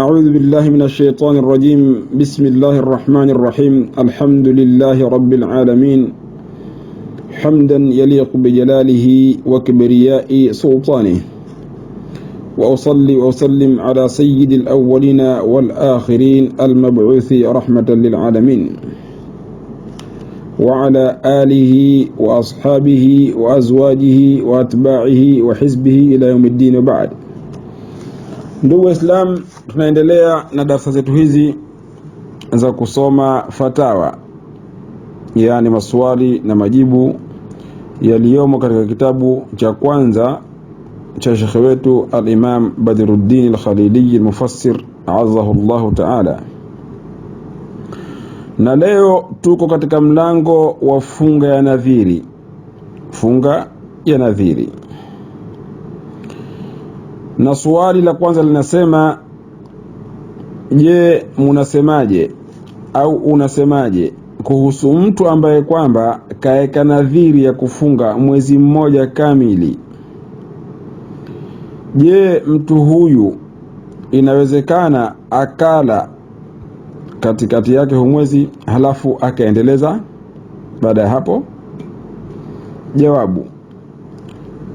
أعوذ بالله من الشيطان الرجيم. بسم الله الرحمن الرحيم. الحمد لله رب العالمين حمدا يليق بجلاله وكبرياء سلطانه، وأصلي وأسلم على سيد الأولين والآخرين المبعوث رحمة للعالمين، وعلى آله وأصحابه وأزواجه وأتباعه وحزبه إلى يوم الدين وبعد. Ndugu Islam, tunaendelea na darasa zetu hizi za kusoma fatawa, yani maswali na majibu yaliyomo katika kitabu cha kwanza cha Sheikh wetu al-Imam Badruddin al-Khalili al-Mufassir azzahu Allah ta'ala. Na leo tuko katika mlango wa funga ya nadhiri. Funga ya nadhiri. Na swali la kwanza linasema, je, munasemaje au unasemaje kuhusu mtu ambaye kwamba kaeka nadhiri ya kufunga mwezi mmoja kamili? Je, mtu huyu inawezekana akala katikati yake mwezi halafu akaendeleza baada ya hapo?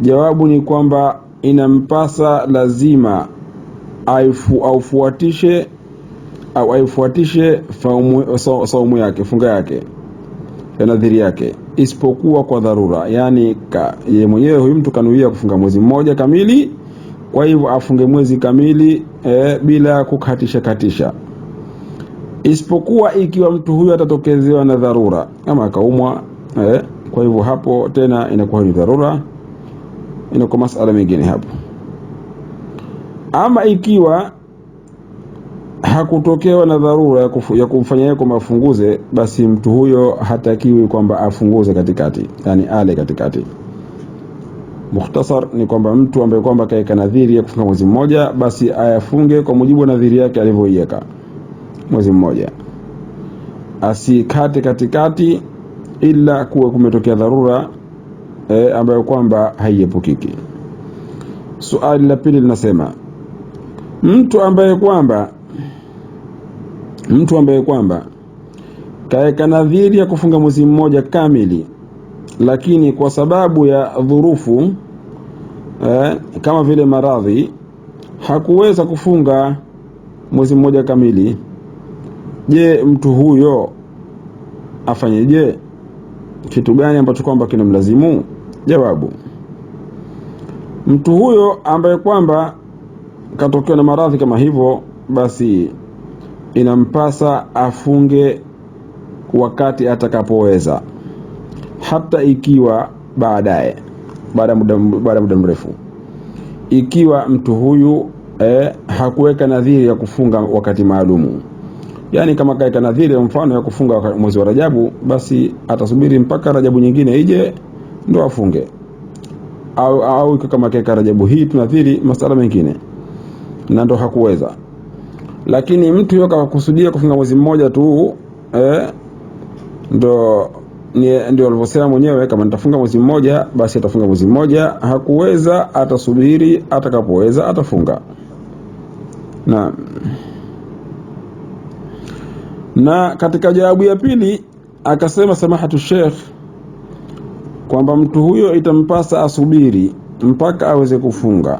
Jawabu ni kwamba inampasa lazima aifuatishe saumu yake, funga yake ya nadhiri yake, isipokuwa kwa dharura. Yani yeye mwenyewe huyu mtu kanuia kufunga mwezi mmoja kamili, kwa hivyo afunge mwezi kamili bila kukatisha. Isipokuwa ikiwa mtu huyu atatokezewa na dharura, kama akaumwa, kwa hivyo hapo tena inakuwa ni dharura, inakuwa masala mengine hapo. Ama ikiwa hakutokewa na dharura ya kumfanya yeye kwa mafunguze, basi mtu huyo hatakiwi kwamba afunguze katikati, yani ale katikati. Mukhtasar ni kwamba mtu ambaye kwamba kaeka nadhiri ya kufunga mwezi mmoja, basi ayafunge kwa mujibu wa nadhiri yake alivyoiweka mwezi mmoja, asikate katikati ila kuwa kumetokea dharura ambayo kwamba haiepukiki. Swali la pili linasema, mtu ambaye kwamba kaeka nadhiri ya kufunga mwezi mmoja kamili, lakini kwa sababu ya dhurufu kama vile maradhi hakuweza kufunga mwezi mmoja kamili, je, mtu huyo afanyeje? Kitu gani ambacho kwamba kinamlazimu? Jawabu, mtu huyo ambaye kwamba katokea na maradhi kama hivyo, basi inampasa afunge wakati atakapoweza, hata ikiwa baada muda mrefu. Ikiwa mtu huyu hakuweka nadhiri ya kufunga wakati maalumu, yani kama kaeka nadhiri ya mfano ya kufunga mwezi wa Rajabu, basi atasubiri mpaka Rajabu nyingine ije ndo afunge. Au kama kaeka Rajabu hii tunadhiri masala mengine na ndo hakuweza. Lakini mtu yoka kakusudia kufunga mwezi mmoja tu, ndio alivyosema mwenyewe, kama nitafunga mwezi mmoja basi atafunga mwezi mmoja, hakuweza atasubiri, atakapoweza atafunga. Na katika jawabu ya pili akasema samahatu Sheikh kwamba mtu huyo itampasa asubiri mpaka aweze kufunga,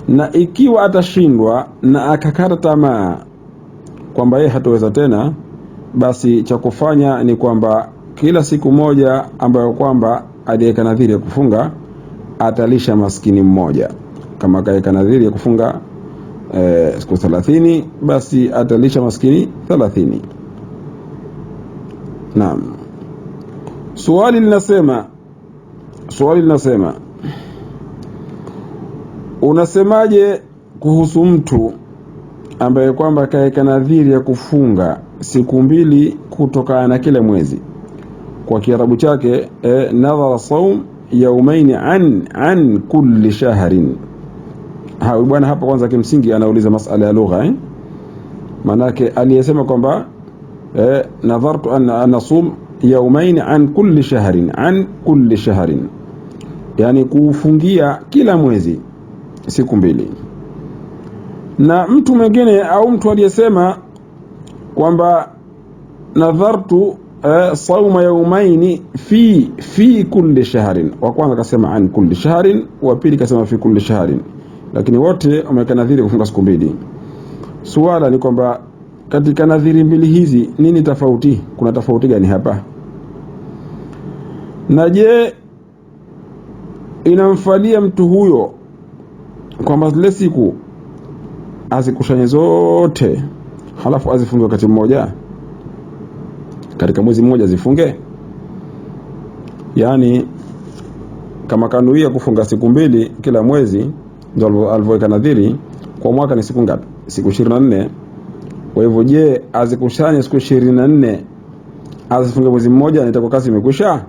na ikiwa atashindwa na akakata tamaa kwamba yeye hataweza tena, basi cha kufanya ni kwamba kila siku moja ambayo kwamba aliweka nadhiri ya kufunga atalisha maskini mmoja. Kama kaeka nadhiri ya kufunga siku 30, basi atalisha maskini 30. Naam. Swali linasema, unasemaje kuhusu mtu ambaye kwamba kaeka nadhiri ya kufunga siku 2 kutokana na kila mwezi? Kwa Kiarabu chake nadhara saum yawmain an kulli shahrin. Bwana hapa kwanza kimsingi anauliza masala ya lugha, manake aliyesema kwamba nadhartu an nasum yawmain an kulli shahrin, yani kufungia kila mwezi siku 2. Na mtu mwingine au mtu aliyesema kwamba nadhartu sauma yawmaini fi kulli shahrin, wa kwanza kasema an kulli shahrin, wa pili kasema fi kulli shahrin, lakini wote wameweka nadhiri kufunga siku mbili. Suala ni kwamba katika nadhiri mbili hizi nini tofauti? Kuna tofauti gani hapa? Na je, inamfalia mtu huyo kwamba zile siku azikushanye zote halafu azifunge wakati mmoja, katika mwezi mmoja zifunge? Yani kama kanuia kufunga siku mbili kila mwezi, ndio alivyoweka nadhiri, kwa mwaka ni siku ngapi? Siku 24. Kwa hivyo je, azikushanye siku 24 azifunge mwezi mmoja, na itakuwa kazi imekwisha?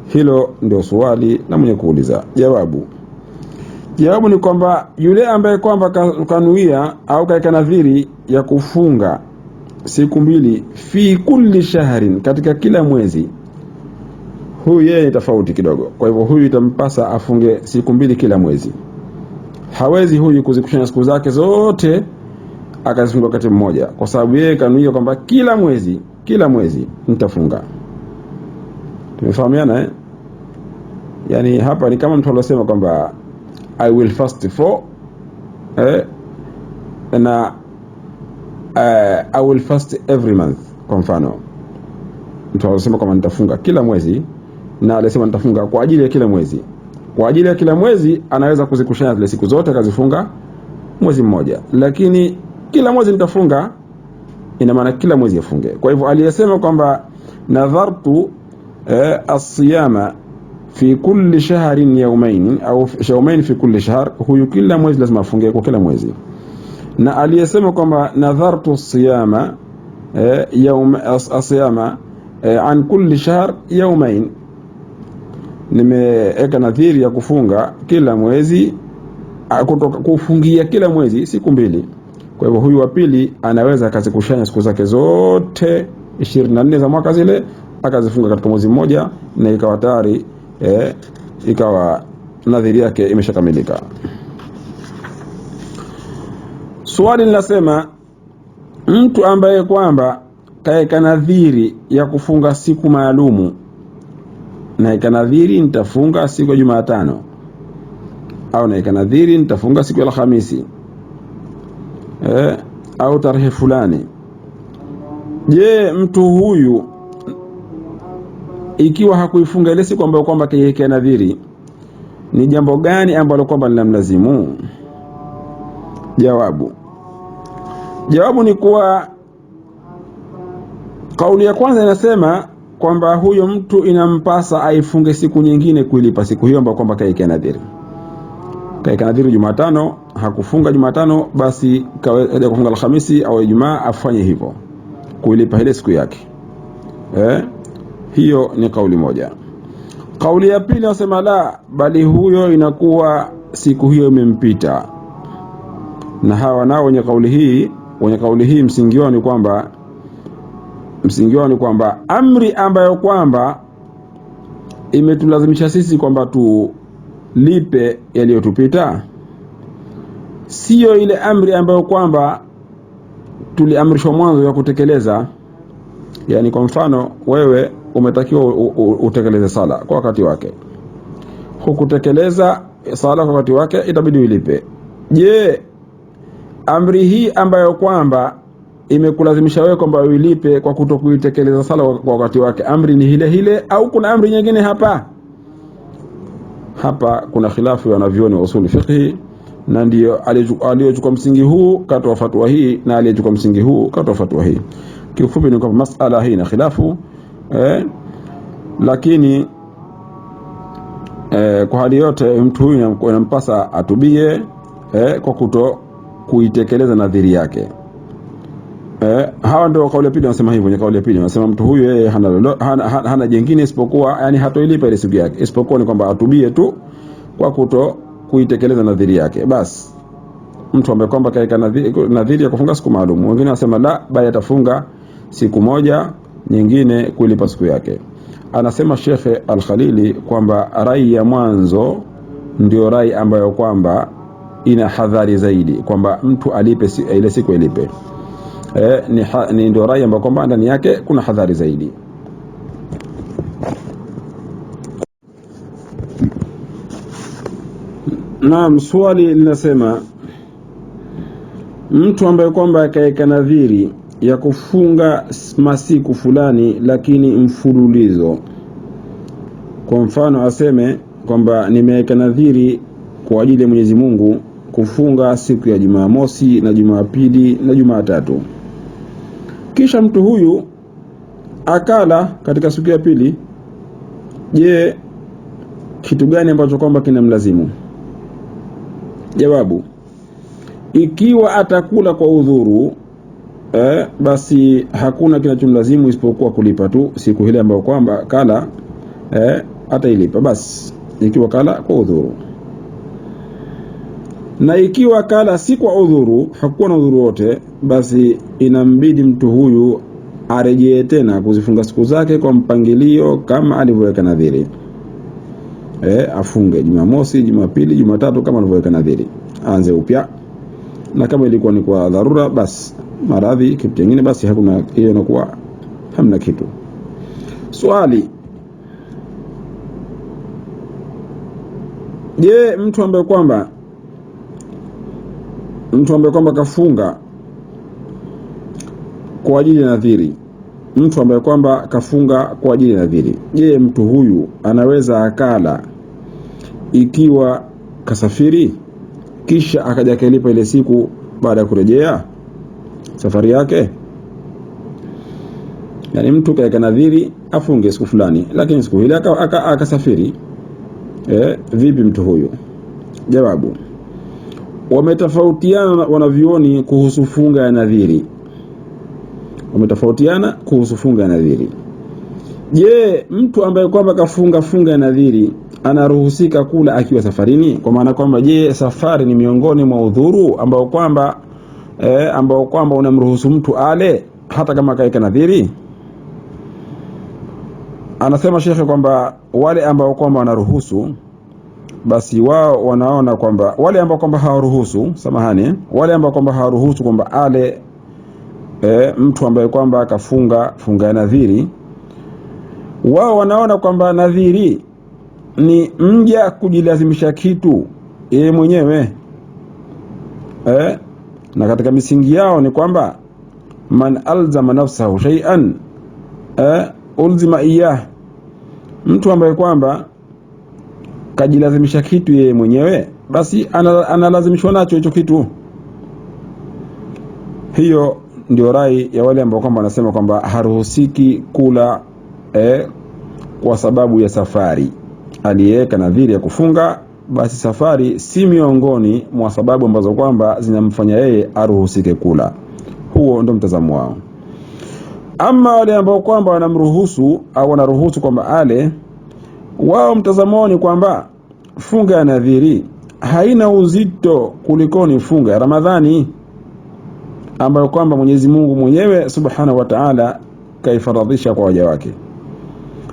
Hilo ndio swali na mwenye kuuliza. Jawabu ni kwamba yule ambaye kwamba kanuia au kaika nadhiri ya kufunga siku mbili fi kulli shahrin, katika kila mwezi, huyu yeye tofauti kidogo. Kwa hivyo huyu itampasa afunge siku mbili kila mwezi. Hawezi huyu kuzikushanya siku zake zote akazifunga wakati mmoja, kwa sababu yeye kanuia kwamba kila mwezi nitafunga. Tumefahamiana Yani hapa ni kama mtu aliyosema kwamba I will fast for na I will fast every month. Kwa mfano mtu aliyosema kwamba nitafunga kila mwezi, na alisema nitafunga kwa ajili ya kila mwezi. Kwa ajili ya kila mwezi anaweza kuzikushanya zile siku zote akazifunga mwezi mmoja, lakini kila mwezi nitafunga, ina maana kila mwezi afunge. Kwa hivyo aliyesema kwamba nadhartu as-siyama fi kulli shahrin yawmayn au yawmayn fi kulli shahr, huyu kila mwezi lazima afunge kwa kila mwezi. Na aliyesema kwamba nadhartu as-siyama as-siyama an kulli shahr yawmayn, nimeweka nadhiri ya kufunga kila mwezi, kutoka kufungia kila mwezi siku mbili. Kwa hivyo huyu wa pili anaweza akazikushanya siku zake zote 24 za mwaka zile akazifunga katika mwezi mmoja, na ikawa tayari ikawa nadhiri yake imeshakamilika. Swali linasema, mtu ambaye kwamba kaeka nadhiri ya kufunga siku maalumu, na ikanadhiri nitafunga siku ya Jumatano, au na ikanadhiri nitafunga siku ya Alhamisi au tarehe fulani. Je, mtu huyu ikiwa hakuifunga ile siku ambayo kwamba kaeka nadhiri, ni jambo gani ambalo kwamba linamlazimu? Jawabu ni kuwa kauli ya kwanza inasema kwamba huyo mtu inampasa aifunge siku nyingine kuilipa siku hiyo ambayo kwamba kaeka nadhiri. Kaeka nadhiri Jumatano, hakufunga Jumatano, basi kawaida kufunga Alhamisi au Ijumaa, afanye hivyo kuilipa ile siku yake. Hiyo ni kauli moja. Kauli ya pili nasema la, bali huyo inakuwa siku hiyo imempita. Na hawa nao wenye kauli hii msingi wao ni kwamba amri ambayo kwamba imetulazimisha sisi kwamba tulipe yaliyotupita, sio ile amri ambayo kwamba tuliamrishwa mwanzo ya kutekeleza. Yani kwa mfano wewe umetakiwa utekeleze sala kwa wakati wake, hukutekeleza sala kwa wakati wake, itabidi ulipe. Je, amri hii ambayo kwamba imekulazimisha wewe kwamba ulipe kwa kutokuitekeleza sala kwa wakati wake, amri ni ile au kuna amri nyingine hapa? Hapa kuna khilafu ya wanavyuoni wa usuli fiqh, na ndio aliyechukua msingi huu katoa fatwa hii, na aliyechukua msingi huu katoa fatwa hii. Kiufupi ni kwamba masala hii na khilafu, lakini kwa hali yote mtu huyu inampasa atubie kwa kuto kuitekeleza nadhiri yake. Hawa ndio kauli ya pili wanasema hivyo. Ni kauli ya pili wanasema mtu huyu yeye hana jingine isipokuwa, yani hatoilipa ile siku yake, isipokuwa ni kwamba atubie tu kwa kuto kuitekeleza nadhiri yake. Basi mtu ambaye kwamba kaeka nadhiri ya kufunga siku maalum, wengine wanasema la, bali atafunga siku moja nyingine kulipa siku yake. Anasema Sheikh Al-Khalili kwamba rai ya mwanzo ndio rai ambayo kwamba ina hadhari zaidi kwamba mtu alipe ile siku ilipe. Ni ndio rai ambayo kwamba ndani yake kuna hadhari zaidi. Naam, swali linasema mtu ambaye kwamba akaeka nadhiri ya kufunga masiku fulani lakini mfululizo. Kwa mfano aseme kwamba nimeweka nadhiri kwa ajili ya Mwenyezi Mungu kufunga siku ya Jumamosi na Jumapili na Jumatatu. Kisha mtu huyu akala katika siku ya pili. Je, kitu gani ambacho kwamba kinamlazimu? Jawabu, ikiwa atakula kwa udhuru basi hakuna kinachomlazimu isipokuwa kulipa tu siku ile ambayo kwamba kala atailipa basi, ikiwa kala kwa udhuru. Na ikiwa kala si kwa udhuru, hakuwa na udhuru wote, basi inambidi mtu huyu arejee tena kuzifunga siku zake kwa mpangilio kama alivyoweka nadhiri. Afunge Jumamosi, Jumapili, Jumatatu kama alivyoweka nadhiri. Aanze upya. Na kama ilikuwa ni kwa dharura basi, maradhi kitu kingine basi hakuna, hiyo inakuwa hamna kitu. Swali, je, mtu ambaye kwamba kafunga kwa ajili ya nadhiri, mtu ambaye kwamba kafunga kwa ajili ya nadhiri, je, mtu huyu anaweza akala ikiwa kasafiri kisha akaja kalipa ile siku baada ya kurejea safari yake? Yani mtu kaeka nadhiri afunge siku fulani lakini siku ile akasafiri. Vipi mtu huyu? Jawabu, wametofautiana wanavyuoni kuhusu funga ya nadhiri. Je, mtu ambaye kwamba kafunga funga ya nadhiri anaruhusika kula akiwa safarini? Kwa maana kwamba je, safari ni miongoni mwa udhuru ambao kwamba unamruhusu mtu ale hata kama kaeka nadhiri? Anasema shekhe kwamba wale ambao kwamba wanaruhusu, basi wao wanaona kwamba wale ambao kwamba hawaruhusu, wale ambao kwamba hawaruhusu kwamba ale mtu ambaye kwamba kafunga funga ya nadhiri, wao wanaona kwamba nadhiri ni mja kujilazimisha kitu yeye mwenyewe. Na katika misingi yao ni kwamba man alzama nafsahu shay'an ulzima iyah, mtu ambaye kwamba kajilazimisha kitu yeye mwenyewe basi analazimishwa nacho hicho kitu. Hiyo ndio rai ya wale ambao kwamba wanasema kwamba haruhusiki kula kwa sababu ya safari. Aliyeweka nadhiri ya kufunga, basi safari si miongoni mwa sababu ambazo kwamba zinamfanya yeye aruhusike kula. Huo ndio mtazamo wao. Ama wale ambao kwamba wanamruhusu au wanaruhusu kwamba ale, wao mtazamo ni kwamba funga ya nadhiri haina uzito kulikoni funga ya Ramadhani ambayo kwamba Mwenyezi Mungu mwenyewe Subhanahu wa Ta'ala kaifaradhisha kwa waja wake.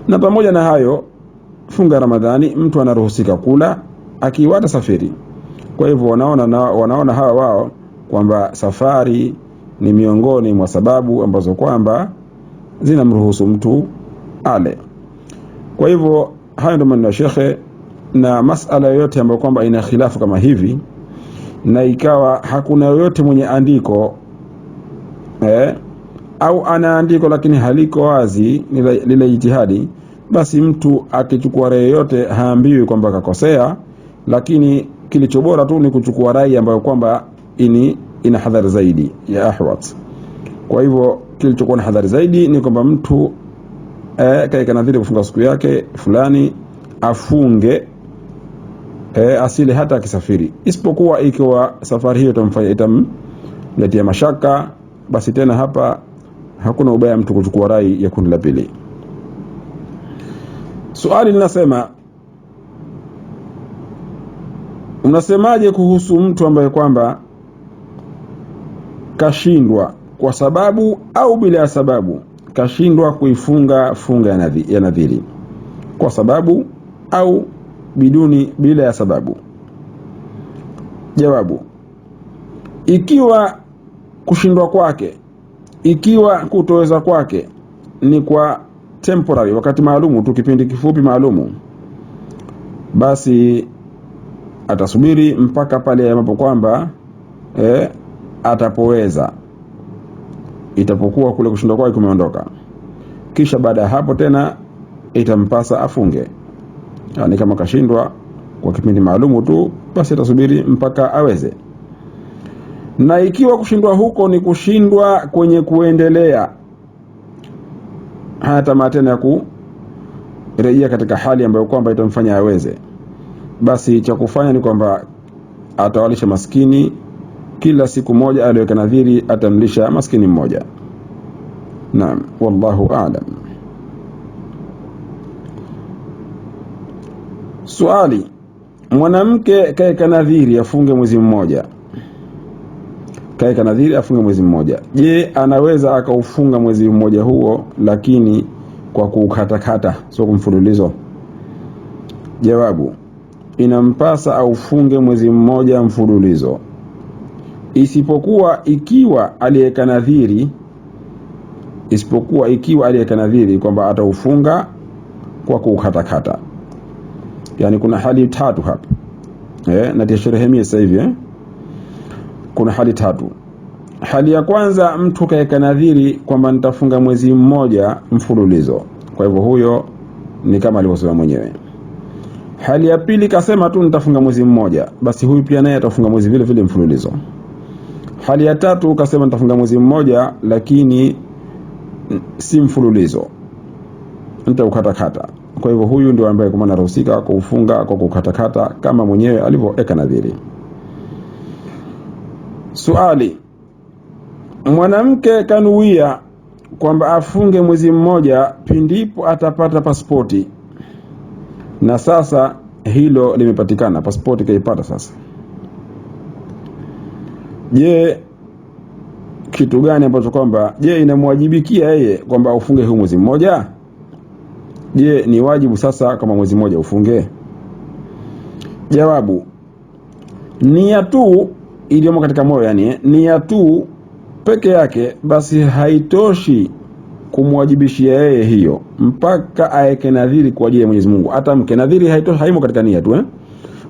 Na pamoja na hayo, funga ya Ramadhani mtu anaruhusika kula akiwa safari. Kwa hivyo wanaona hawa wao kwamba safari ni miongoni mwa sababu ambazo kwamba zinamruhusu mtu ale. Kwa hivyo hayo ndio maneno ya shekhe. Na masala yote ambayo kwamba ina khilafu kama hivi, na ikawa hakuna yoyote mwenye andiko au ana andiko lakini haliko wazi lile jitihadi, basi mtu akichukua rai yote haambiwi kwamba kakosea, lakini kilichobora tu ni kuchukua rai ambayo kwamba ina hadhari zaidi ya ahwat. Kwa hivyo kilichokuwa na hadhari zaidi ni kwamba mtu kaika nadhiri kufunga siku yake fulani afunge asili hata akisafiri, isipokuwa ikiwa safari hiyo itamletea mashaka, basi tena hapa hakuna ubaya mtu kuchukua rai ya kundi la pili. Swali linasema, unasemaje kuhusu mtu ambaye kwamba kashindwa kwa sababu au bila sababu, kashindwa kuifunga funga ya nadhiri kwa sababu au bila ya sababu? Jawabu, ikiwa kushindwa kwake, ikiwa kutoweza kwake ni kwa temporary, wakati maalumu tu, kipindi kifupi maalumu, basi atasubiri mpaka pale ambapo kwamba atapoweza, itapokuwa kule kushindwa kwake kumeondoka. Kisha baada ya hapo tena itampasa afunge. Yani kama kashindwa kwa kipindi maalumu tu, basi atasubiri mpaka aweze. Na ikiwa kushindwa huko ni kushindwa kwenye kuendelea, hata matena ya kurejea katika hali ambayo kwamba itamfanya aweze, basi cha kufanya ni kwamba atawalisha maskini kila siku moja, aliyoweka nadhiri atamlisha maskini mmoja. Naam, wallahu a'lam. Swali, mwanamke kaeka nadhiri afunge mwezi mmoja. Kaeka nadhiri afunge mwezi mmoja. Je, anaweza akaufunga mwezi mmoja huo lakini kwa kukatakata, sio kumfululizo? Jawabu, inampasa aufunge mwezi mmoja mfululizo, isipokuwa ikiwa aliyeka nadhiri kwamba ataufunga kwa kukatakata. Yani kuna hali tatu hapa. Na tisherehemia sasa hivi. Kuna hali tatu. Hali ya kwanza, mtu kaeka nadhiri kwamba nitafunga mwezi mmoja mfululizo. Kwa hivyo huyo ni kama alivyosema mwenyewe. Hali ya pili, kasema tu nitafunga mwezi mmoja, basi huyu pia naye atafunga mwezi vile vile mfululizo. Hali ya tatu, kasema nitafunga mwezi mmoja lakini si mfululizo, nitaukatakata. Kwa hivyo huyu ndio ambaye kama anaruhusika kufunga kwa kukatakata kama mwenyewe alivyoweka nadhiri. Swali, mwanamke kanuia kwamba afunge mwezi mmoja pindipo atapata pasipoti, na sasa hilo limepatikana, pasipoti kaipata sasa. Je, kitu gani ambacho kwamba inamwajibikia yeye kwamba ufunge huu mwezi mmoja? Je, ni wajibu sasa kama mwezi mmoja ufunge? Jawabu, nia tu iliyomo katika moyo, yani nia tu peke yake basi haitoshi kumwajibishia yeye hiyo, mpaka aeke nadhiri kwa ajili ya Mwenyezi Mungu. Hata mke nadhiri haimo katika nia tu,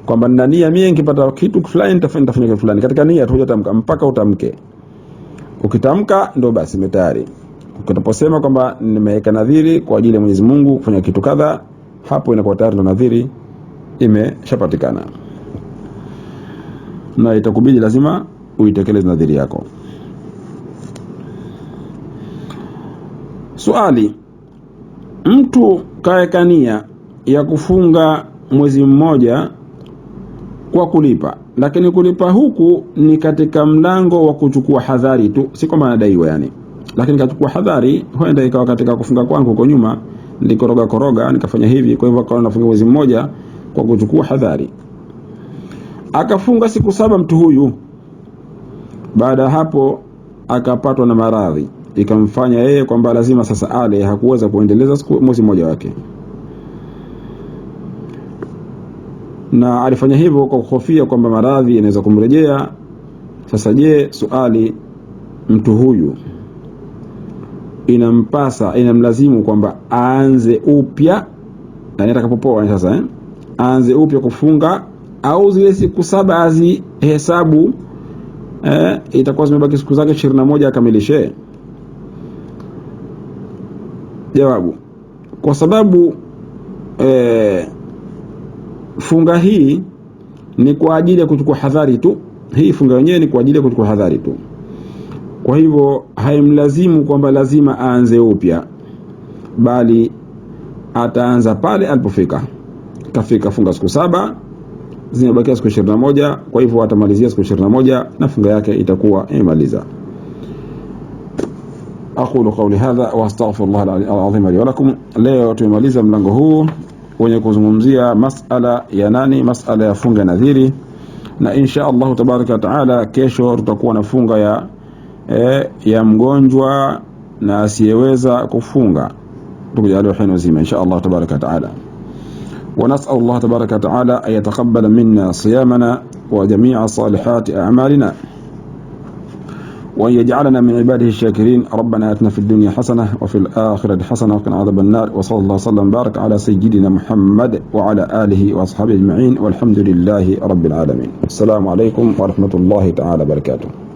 kwamba nina nia mimi nikipata kitu fulani nitafanya kitu fulani. Katika nia tu hujatamka, mpaka utamke. Ukitamka ndo basi tayari. Ukitaposema kwamba nimeweka nadhiri kwa ajili ya Mwenyezi Mungu kufanya kitu kadha, hapo inakuwa tayari ndo nadhiri imeshapatikana, na itakubidi lazima uitekeleze nadhiri yako. Swali, mtu kaeka nia ya kufunga mwezi mmoja kwa kulipa, lakini kulipa huku ni katika mlango wa kuchukua hadhari tu, si kama anadaiwa yani, lakini kachukua hadhari. Huenda ikawa katika kufunga kwangu huko nyuma nilikoroga nikafanya hivi, kwa hivyo akawa nafunga mwezi mmoja kwa kuchukua hadhari. Akafunga siku 7 mtu huyu, baada hapo akapatwa na maradhi ikamfanya yeye kwamba lazima sasa ale, hakuweza kuendeleza mwezi mmoja wake, na alifanya hivyo kwa kuhofia kwamba maradhi inaweza kumrejea. Sasa je, swali, mtu huyu inamlazimu kwamba aanze upya, na atakapopoa sasa aanze upya kufunga, au zile siku 7 azihesabu itakuwa zimebaki siku zake 21 akamilishe? Jawabu, kwa sababu funga hii ni kwa ajili ya kuchukua hadhari tu. Hii funga yenyewe ni kwa ajili ya kuchukua hadhari tu. Kwa hivyo haimlazimu kwamba lazima aanze upya, bali ataanza pale alipofika. Kafika funga siku 7, zimebakia siku 21, kwa hivyo atamalizia siku 21 na funga yake itakuwa imemaliza. Aqulu qawli hadha wa astaghfirullah al-azim li wa lakum. Leo tumemaliza mlango huu wenye kuzungumzia masala ya nani, masala ya funga nadhiri, na insha Allah tabaraka taala kesho tutakuwa na funga ya mgonjwa na asiyeweza kufunga, tukijaliwa hino zima insha Allah tabaraka taala. ونسأل الله تبارك وتعالى أن يتقبل منا صيامنا وجميع صالحات أعمالنا، وأن يجعلنا من عباده الشاكرين. ربنا آتنا في الدنيا حسنة وفي الآخرة حسنة وقنا عذاب النار. وصلى الله وسلم وبارك على سيدنا محمد وعلى آله وأصحابه أجمعين، والحمد لله رب العالمين. السلام عليكم ورحمة الله تعالى وبركاته.